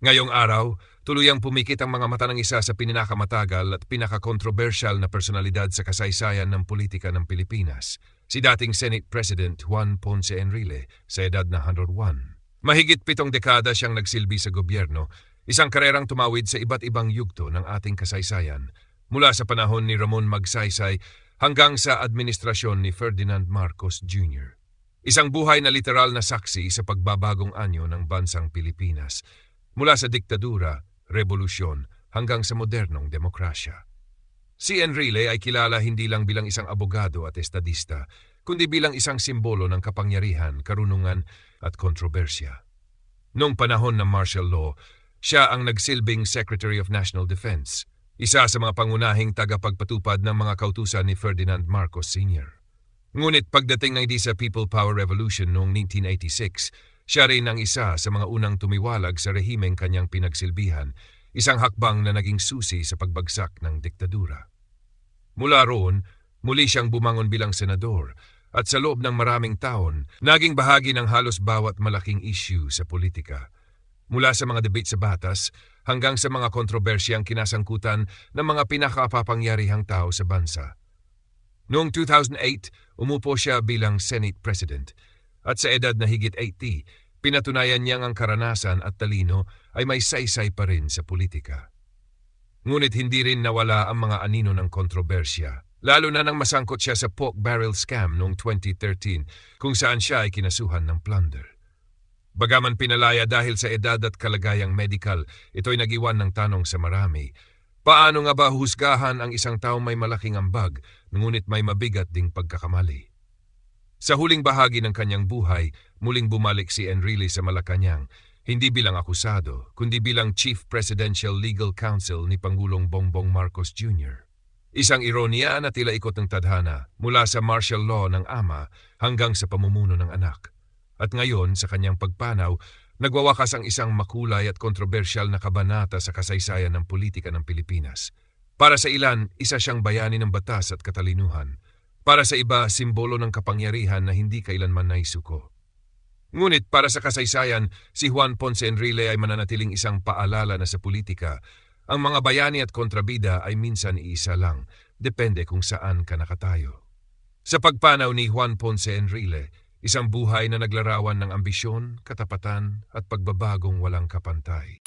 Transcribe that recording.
Ngayong araw, tuluyang pumikit ang mga mata ng isa sa pinakamatagal at pinakakontrobersyal na personalidad sa kasaysayan ng politika ng Pilipinas, si dating Senate President Juan Ponce Enrile sa edad na 101. Mahigit 7 dekada siyang nagsilbi sa gobyerno, isang karerang tumawid sa iba't ibang yugto ng ating kasaysayan, mula sa panahon ni Ramon Magsaysay hanggang sa administrasyon ni Ferdinand Marcos Jr. Isang buhay na literal na saksi sa pagbabagong anyo ng bansang Pilipinas, mula sa diktadura, revolusyon, hanggang sa modernong demokrasya. Si Enrile ay kilala hindi lang bilang isang abogado at estadista, kundi bilang isang simbolo ng kapangyarihan, karunungan at kontrobersya. Noong panahon ng martial law, siya ang nagsilbing Secretary of National Defense, isa sa mga pangunahing tagapagpatupad ng mga kautusan ni Ferdinand Marcos Sr. Ngunit pagdating ng sa People Power Revolution noong 1986, siya rin ang isa sa mga unang tumiwalag sa rehimeng kanyang pinagsilbihan, isang hakbang na naging susi sa pagbagsak ng diktadura. Mula roon, muli siyang bumangon bilang senador at sa loob ng maraming taon, naging bahagi ng halos bawat malaking issue sa politika. Mula sa mga debate sa batas hanggang sa mga kontrobersyang kinasangkutan ng mga pinakapapangyarihang tao sa bansa. Noong 2008, umupo siya bilang Senate President. At sa edad na higit 80, pinatunayan niyang ang karanasan at talino ay may saysay pa rin sa politika. Ngunit hindi rin nawala ang mga anino ng kontrobersya, lalo na nang masangkot siya sa pork barrel scam noong 2013 kung saan siya ay kinasuhan ng plunder. Bagaman pinalaya dahil sa edad at kalagayang medical, ito'y nag-iwan ng tanong sa marami. Paano nga ba husgahan ang isang taong may malaking ambag, ngunit may mabigat ding pagkakamali? Sa huling bahagi ng kanyang buhay, muling bumalik si Enrile sa Malacanang, hindi bilang akusado, kundi bilang Chief Presidential Legal Counsel ni Pangulong Bongbong Marcos Jr. Isang ironiya na tila ikot ng tadhana mula sa martial law ng ama hanggang sa pamumuno ng anak. At ngayon, sa kanyang pagpanaw, nagwawakas ang isang makulay at kontrobersyal na kabanata sa kasaysayan ng politika ng Pilipinas. Para sa ilan, isa siyang bayani ng batas at katalinuhan. Para sa iba, simbolo ng kapangyarihan na hindi kailanman naisuko. Ngunit para sa kasaysayan, si Juan Ponce Enrile ay mananatiling isang paalala na sa politika. Ang mga bayani at kontrabida ay minsan iisa lang, depende kung saan ka nakatayo. Sa pagpanaw ni Juan Ponce Enrile, isang buhay na naglarawan ng ambisyon, katapatan at pagbabagong walang kapantay.